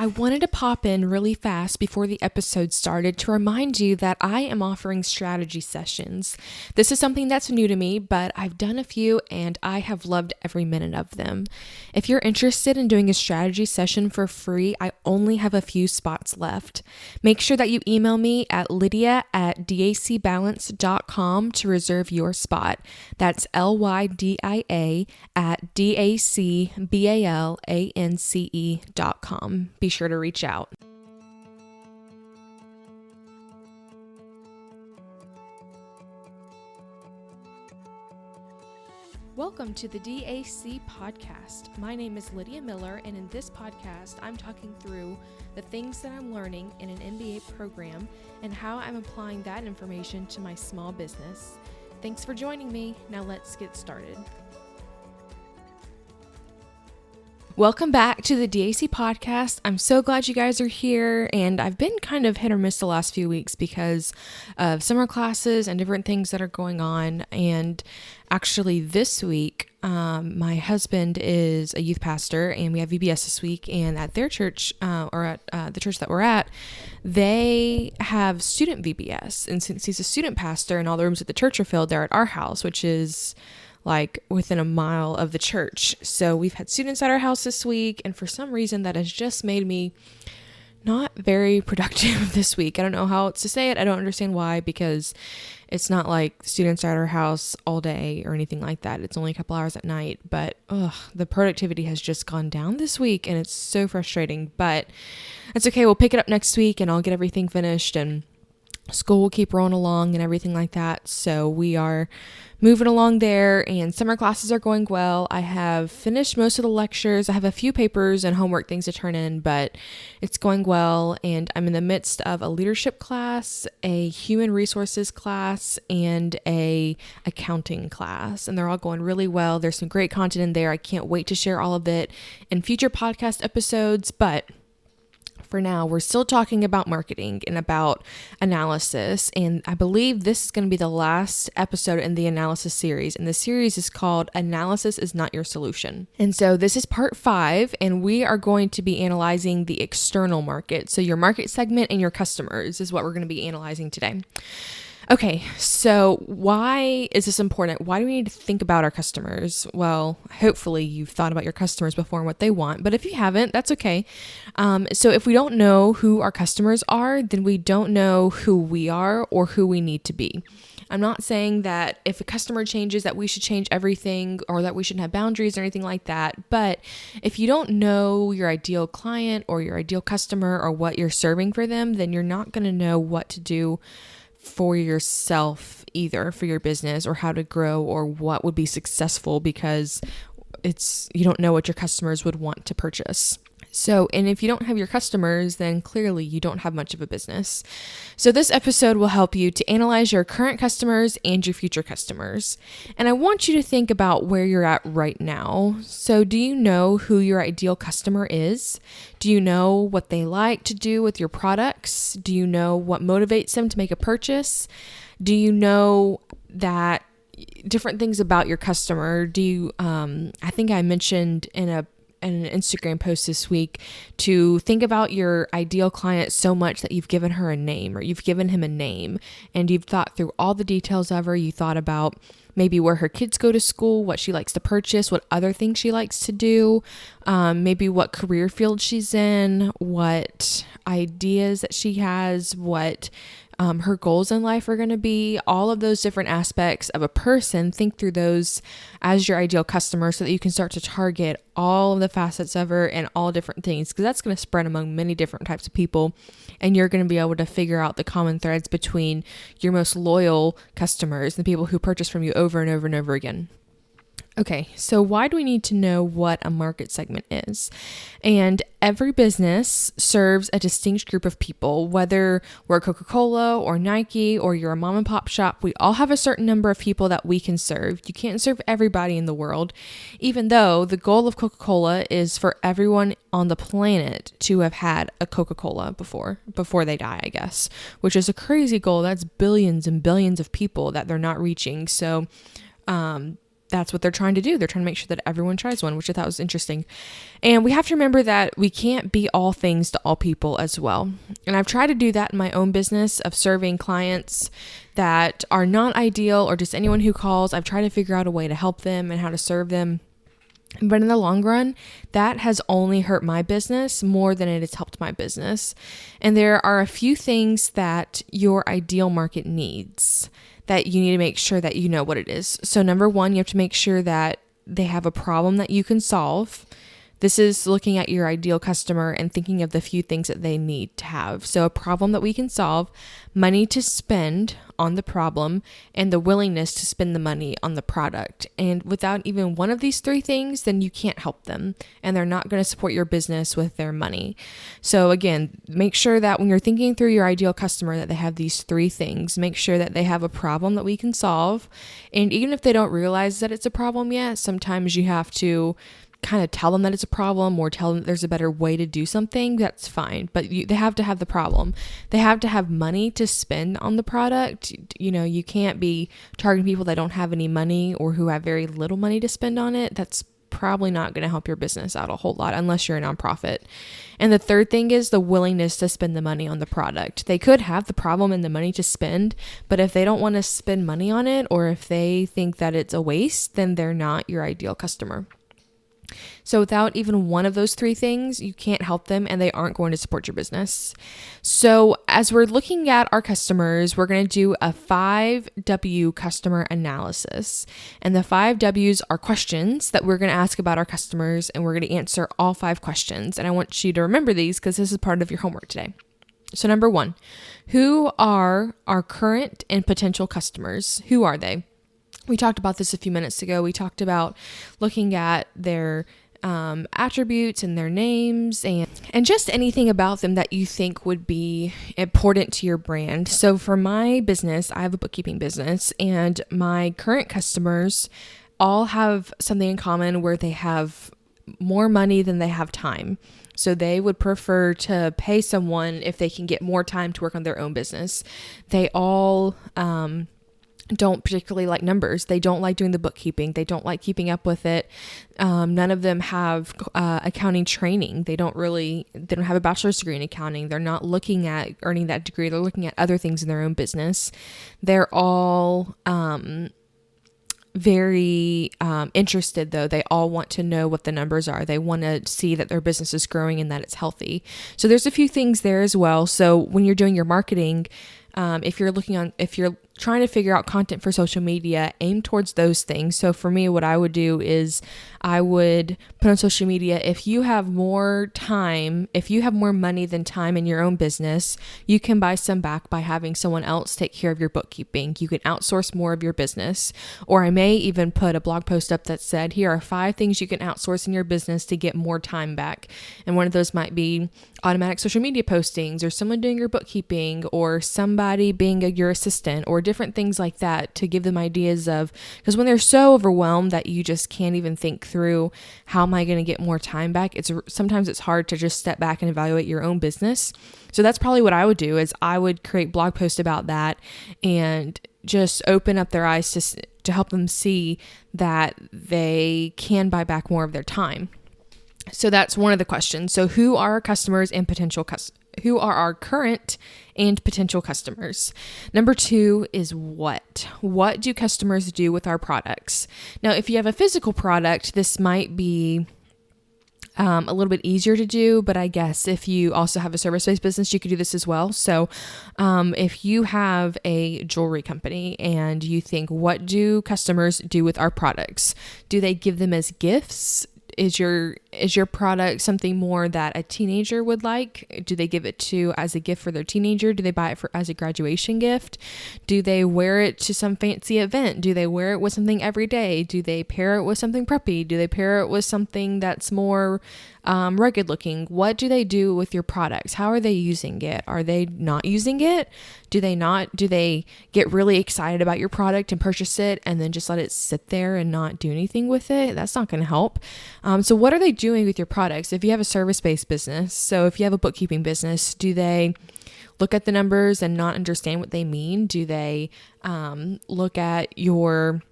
I wanted to pop in really fast before the episode started to remind you that I am offering strategy sessions. This is something that's new to me, but I've done a few and I have loved every minute of them. If you're interested in doing a strategy session for free, I only have a few spots left. Make sure that you email me at lydia@dacbalance.com to reserve your spot. That's lydia@dacbalance.com. Be sure to reach out. Welcome to the DAC podcast. My name is Lydia Miller, and in this podcast, I'm talking through the things that I'm learning in an MBA program and how I'm applying that information to my small business. Thanks for joining me. Now let's get started. Welcome back to the DAC podcast. I'm so glad you guys are here, and I've been kind of hit or miss the last few weeks because of summer classes and different things that are going on. And actually this week, my husband is a youth pastor, and we have VBS this week, and at their church, or at the church that we're at, they have student VBS. And since he's a student pastor and all the rooms at the church are filled, they're at our house, which is like within a mile of the church. So we've had students at our house this week, and for some reason that has just made me not very productive this week. I don't know how else to say it. I don't understand why, because it's not like students are at our house all day or anything like that. It's only a couple hours at night, but the productivity has just gone down this week, and it's so frustrating. But it's okay. We'll pick it up next week, and I'll get everything finished, and school will keep rolling along and everything like that. So we are moving along there, and summer classes are going well. I have finished most of the lectures. I have a few papers and homework things to turn in, but it's going well. And I'm in the midst of a leadership class, a human resources class, and a accounting class. And they're all going really well. There's some great content in there. I can't wait to share all of it in future podcast episodes, but for now, we're still talking about marketing and about analysis, and I believe this is going to be the last episode in the analysis series, and the series is called Analysis is Not Your Solution. And so this is part 5, and we are going to be analyzing the external market. So your market segment and your customers is what we're going to be analyzing today. Okay, so why is this important? Why do we need to think about our customers? Well, hopefully you've thought about your customers before and what they want, but if you haven't, that's okay. So if we don't know who our customers are, then we don't know who we are or who we need to be. I'm not saying that if a customer changes that we should change everything or that we shouldn't have boundaries or anything like that. But if you don't know your ideal client or your ideal customer or what you're serving for them, then you're not going to know what to do for yourself either, for your business, or how to grow or what would be successful, because you don't know what your customers would want to purchase. So, and if you don't have your customers, then clearly you don't have much of a business. So this episode will help you to analyze your current customers and your future customers. And I want you to think about where you're at right now. So do you know who your ideal customer is? Do you know what they like to do with your products? Do you know what motivates them to make a purchase? Do you know that different things about your customer? Do you, I think I mentioned in an Instagram post this week to think about your ideal client so much that you've given her a name, or you've given him a name, and you've thought through all the details of her. You thought about maybe where her kids go to school, what she likes to purchase, what other things she likes to do, maybe what career field she's in, what ideas that she has, what her goals in life are going to be, all of those different aspects of a person. Think through those as your ideal customer so that you can start to target all of the facets of her and all different things, because that's going to spread among many different types of people, and you're going to be able to figure out the common threads between your most loyal customers, the people who purchase from you over and over and over again. Okay, so why do we need to know what a market segment is? And every business serves a distinct group of people. Whether we're Coca-Cola or Nike or you're a mom and pop shop, we all have a certain number of people that we can serve. You can't serve everybody in the world, even though the goal of Coca-Cola is for everyone on the planet to have had a Coca-Cola before they die, I guess, which is a crazy goal. That's billions and billions of people that they're not reaching. So, that's what they're trying to do. They're trying to make sure that everyone tries one, which I thought was interesting. And we have to remember that we can't be all things to all people as well. And I've tried to do that in my own business of serving clients that are not ideal or just anyone who calls. I've tried to figure out a way to help them and how to serve them. But in the long run, that has only hurt my business more than it has helped my business. And there are a few things that your ideal market needs that you need to make sure that you know what it is. So number one, you have to make sure that they have a problem that you can solve. This is looking at your ideal customer and thinking of the few things that they need to have. So a problem that we can solve, money to spend on the problem, and the willingness to spend the money on the product. And without even one of these three things, then you can't help them and they're not going to support your business with their money. So again, make sure that when you're thinking through your ideal customer that they have these three things. Make sure that they have a problem that we can solve. And even if they don't realize that it's a problem yet, sometimes you have to kind of tell them that it's a problem or tell them that there's a better way to do something. That's fine. But they have to have the problem. They have to have money to spend on the product. You can't be targeting people that don't have any money or who have very little money to spend on it. That's probably not going to help your business out a whole lot unless you're a nonprofit. And the third thing is the willingness to spend the money on the product. They could have the problem and the money to spend, but if they don't want to spend money on it or if they think that it's a waste, then they're not your ideal customer. So without even one of those three things, you can't help them and they aren't going to support your business. So as we're looking at our customers, we're going to do a 5W customer analysis. And the 5 W's are questions that we're going to ask about our customers, and we're going to answer all 5 questions. And I want you to remember these because this is part of your homework today. So number 1, who are our current and potential customers? Who are they? We talked about this a few minutes ago. We talked about looking at their attributes and their names and just anything about them that you think would be important to your brand. So for my business, I have a bookkeeping business, and my current customers all have something in common where they have more money than they have time. So they would prefer to pay someone if they can get more time to work on their own business. They all don't particularly like numbers. They don't like doing the bookkeeping. They don't like keeping up with it. None of them have accounting training. They don't have a bachelor's degree in accounting. They're not looking at earning that degree. They're looking at other things in their own business. They're all very interested, though. They all want to know what the numbers are. They want to see that their business is growing and that it's healthy. So there's a few things there as well. So when you're doing your marketing, if you're trying to figure out content for social media, aim towards those things. So for me, what I would do is I would put on social media, if you have more money than time in your own business, you can buy some back by having someone else take care of your bookkeeping. You can outsource more of your business. Or I may even put a blog post up that said, here are 5 things you can outsource in your business to get more time back. And one of those might be automatic social media postings, or someone doing your bookkeeping, or somebody being your assistant, or different things like that, to give them ideas of, because when they're so overwhelmed that you just can't even think through, how am I going to get more time back? Sometimes it's hard to just step back and evaluate your own business. So that's probably what I would do, is I would create blog posts about that and just open up their eyes to help them see that they can buy back more of their time. So that's one of the questions. So who are our customers and who are our current and potential customers? Number 2 is what? What do customers do with our products? Now, if you have a physical product, this might be a little bit easier to do, but I guess if you also have a service-based business, you could do this as well. So if you have a jewelry company and you think, what do customers do with our products? Do they give them as gifts? Is your product something more that a teenager would like? Do they give it to as a gift for their teenager? Do they buy it as a graduation gift? Do they wear it to some fancy event? Do they wear it with something every day? Do they pair it with something preppy? Do they pair it with something that's more rugged looking? What do they do with your products? How are they using it? Are they not using it? Do they get really excited about your product and purchase it and then just let it sit there and not do anything with it? That's not going to help. So what are they doing with your products? If you have a service-based business, so if you have a bookkeeping business, do they look at the numbers and not understand what they mean? Do they look at your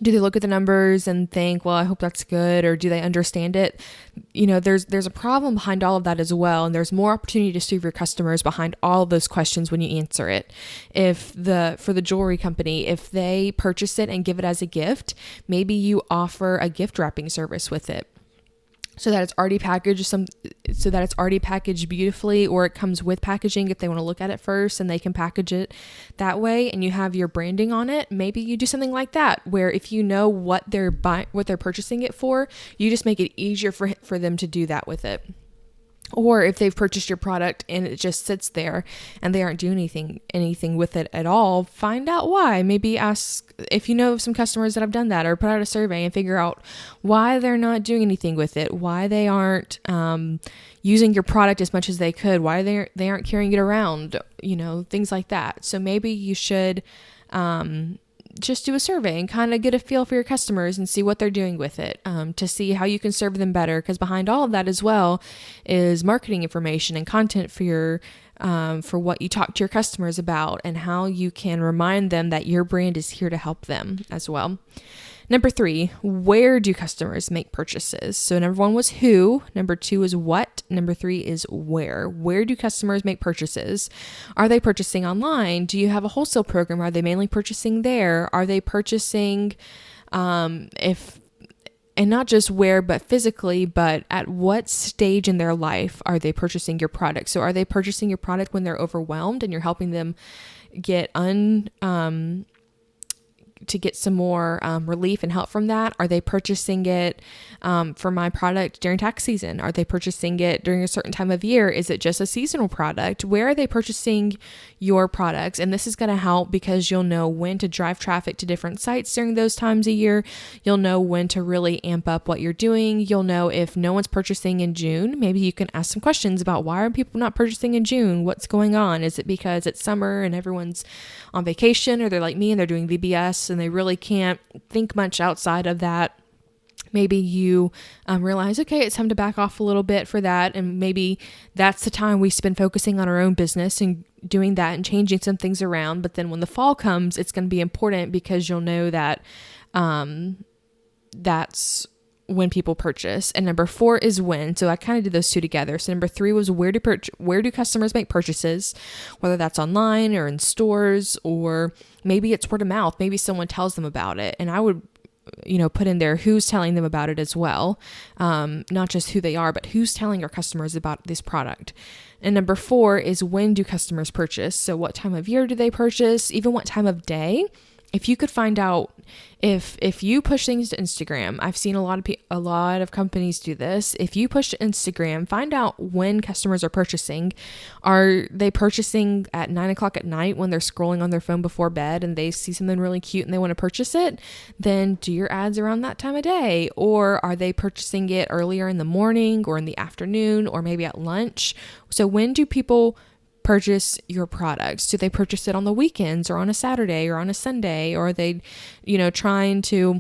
Do they look at the numbers and think, well, I hope that's good, or do they understand it? There's a problem behind all of that as well, and there's more opportunity to serve your customers behind all of those questions when you answer it. For the jewelry company, if they purchase it and give it as a gift, maybe you offer a gift wrapping service with it, so that it's already packaged beautifully, or it comes with packaging if they want to look at it first and they can package it that way, and you have your branding on it. Maybe you do something like that, where if you know what they're purchasing it for, you just make it easier for them to do that with it. Or if they've purchased your product and it just sits there and they aren't doing anything with it at all, find out why. Maybe ask if you know some customers that have done that, or put out a survey and figure out why they're not doing anything with it, why they aren't using your product as much as they could, why they aren't carrying it around, things like that. So maybe you should just do a survey and kind of get a feel for your customers and see what they're doing with it, to see how you can serve them better. Because behind all of that as well is marketing information and content for what you talk to your customers about, and how you can remind them that your brand is here to help them as well. Number 3, where do customers make purchases? So number 1 was who, number 2 is what, number 3 is where. Where do customers make purchases? Are they purchasing online? Do you have a wholesale program? Are they mainly purchasing there? Are they purchasing, and not just where, but physically, but at what stage in their life are they purchasing your product? So are they purchasing your product when they're overwhelmed and you're helping them get to get some more relief and help from that? Are they purchasing it for my product during tax season? Are they purchasing it during a certain time of year? Is it just a seasonal product? Where are they purchasing your products? And this is going to help because you'll know when to drive traffic to different sites during those times a year. You'll know when to really amp up what you're doing. You'll know if no one's purchasing in June. Maybe you can ask some questions about, why are people not purchasing in June? What's going on? Is it because it's summer and everyone's on vacation, or they're like me and they're doing VBS and they really can't think much outside of that? Maybe you realize, okay, it's time to back off a little bit for that. And maybe that's the time we spend focusing on our own business and doing that and changing some things around. But then when the fall comes, it's going to be important because you'll know that that's when people purchase. And number 4 is when. So I kind of did those two together. So number 3 was where do customers make purchases, whether that's online or in stores, or maybe it's word of mouth. Maybe someone tells them about it. And I would put in there who's telling them about it as well. Not just who they are, but who's telling our customers about this product. And number 4 is when do customers purchase? So what time of year do they purchase? Even what time of day? If you could find out if you push things to Instagram, I've seen a lot of companies do this. If you push to Instagram, find out when customers are purchasing. Are they purchasing at 9:00 at night when they're scrolling on their phone before bed and they see something really cute and they want to purchase it? Then do your ads around that time of day. Or are they purchasing it earlier in the morning or in the afternoon or maybe at lunch? So when do people purchase your products? Do they purchase it on the weekends or on a Saturday or on a Sunday? Or are they, trying to,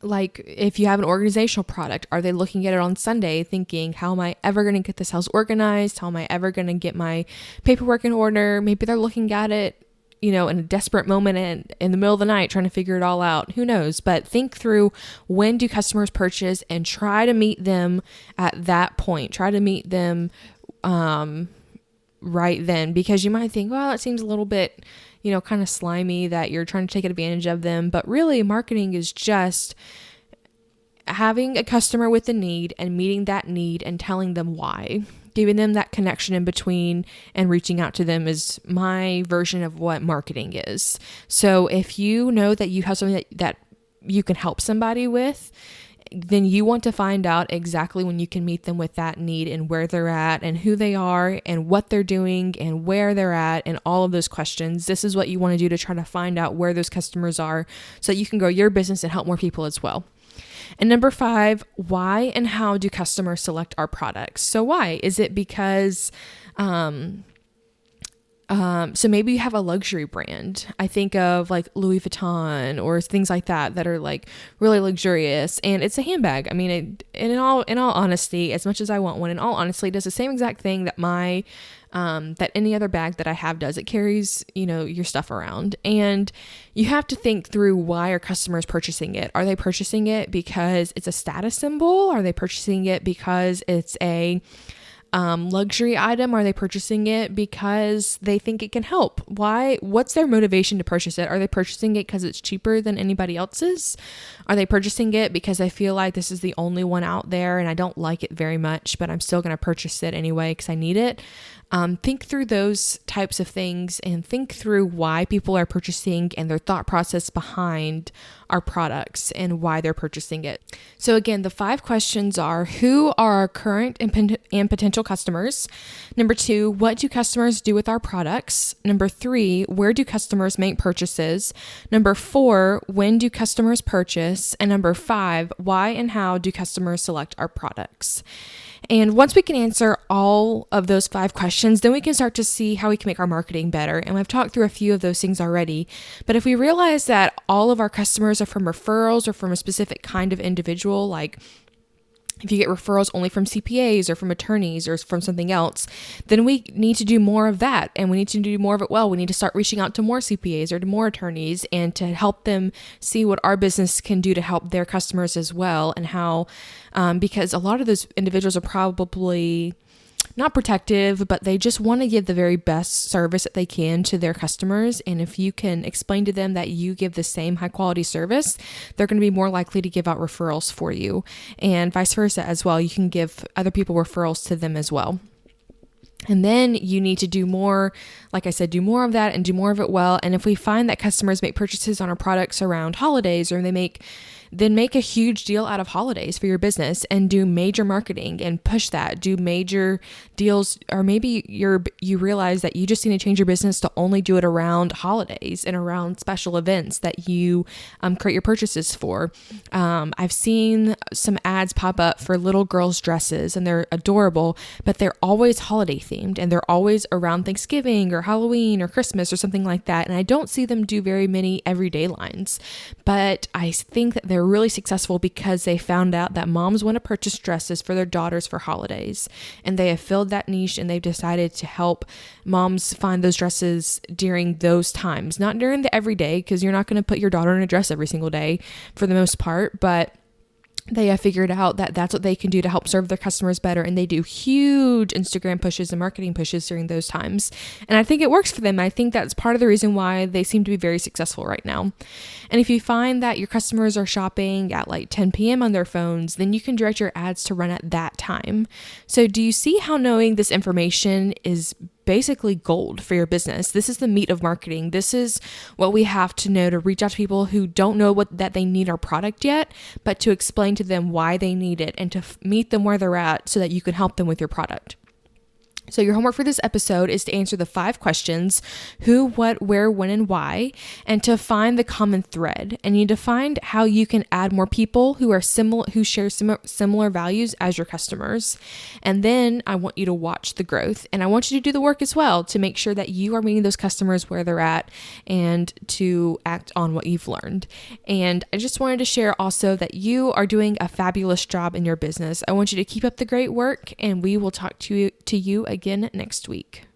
like, if you have an organizational product, are they looking at it on Sunday thinking, how am I ever going to get this house organized? How am I ever going to get my paperwork in order? Maybe they're looking at it, in a desperate moment and in the middle of the night trying to figure it all out. Who knows? But think through, when do customers purchase, and try to meet them at that point. Try to meet them right then, because you might think, well, it seems a little bit, kind of slimy that you're trying to take advantage of them. But really, marketing is just having a customer with a need and meeting that need and telling them why. Giving them that connection in between and reaching out to them is my version of what marketing is. So if you know that you have something that you can help somebody with, then you want to find out exactly when you can meet them with that need and where they're at and who they are and what they're doing and where they're at and all of those questions. This is what you want to do to try to find out where those customers are so that you can grow your business and help more people as well. And number 5, why and how do customers select our products? So why? Is it because So maybe you have a luxury brand. I think of like Louis Vuitton or things like that are like really luxurious, and it's a handbag. I mean, in all honesty, as much as I want one, in all honesty, it does the same exact thing that that any other bag that I have does. It carries, your stuff around, and you have to think through, why are customers purchasing it? Are they purchasing it because it's a status symbol? Are they purchasing it because it's a luxury item? Are they purchasing it because they think it can help? What's their motivation to purchase it? Are they purchasing it because it's cheaper than anybody else's? Are they purchasing it because I feel like this is the only one out there and I don't like it very much, but I'm still going to purchase it anyway because I need it? Think through those types of things and think through why people are purchasing and their thought process behind our products and why they're purchasing it. So again, the 5 questions are: who are our current and potential customers? Number 2, what do customers do with our products? Number 3, where do customers make purchases? Number 4, when do customers purchase? And number 5, why and how do customers select our products? And once we can answer all of those 5 questions, then we can start to see how we can make our marketing better. And we've talked through a few of those things already. But if we realize that all of our customers are from referrals or from a specific kind of individual, like if you get referrals only from CPAs or from attorneys or from something else, then we need to do more of that. And we need to do more of it well. We need to start reaching out to more CPAs or to more attorneys and to help them see what our business can do to help their customers as well. And how, because a lot of those individuals are probably not protective, but they just want to give the very best service that they can to their customers. And if you can explain to them that you give the same high quality service, they're going to be more likely to give out referrals for you, and vice versa as well. You can give other people referrals to them as well. And then you need to do more, like I said, do more of that and do more of it well. And if we find that customers make purchases on our products around holidays, or then make a huge deal out of holidays for your business and do major marketing and push that, do major deals. Or maybe you realize that you just need to change your business to only do it around holidays and around special events that you create your purchases for. I've seen some ads pop up for little girls' dresses, and they're adorable, but they're always holiday themed, and they're always around Thanksgiving or Halloween or Christmas or something like that. And I don't see them do very many everyday lines, but I think that they're really successful because they found out that moms want to purchase dresses for their daughters for holidays, and they have filled that niche, and they've decided to help moms find those dresses during those times, not during the everyday, because you're not going to put your daughter in a dress every single day for the most part, but they have figured out that that's what they can do to help serve their customers better. And they do huge Instagram pushes and marketing pushes during those times. And I think it works for them. I think that's part of the reason why they seem to be very successful right now. And if you find that your customers are shopping at like 10 p.m. on their phones, then you can direct your ads to run at that time. So do you see how knowing this information is basically gold for your business? This is the meat of marketing. This is what we have to know to reach out to people who don't know that they need our product yet, but to explain to them why they need it and to meet them where they're at so that you can help them with your product. So your homework for this episode is to answer the 5 questions: who, what, where, when, and why, and to find the common thread. And you need to find how you can add more people who are who share similar values as your customers. And then I want you to watch the growth, and I want you to do the work as well to make sure that you are meeting those customers where they're at and to act on what you've learned. And I just wanted to share also that you are doing a fabulous job in your business. I want you to keep up the great work, and we will talk to you again next week.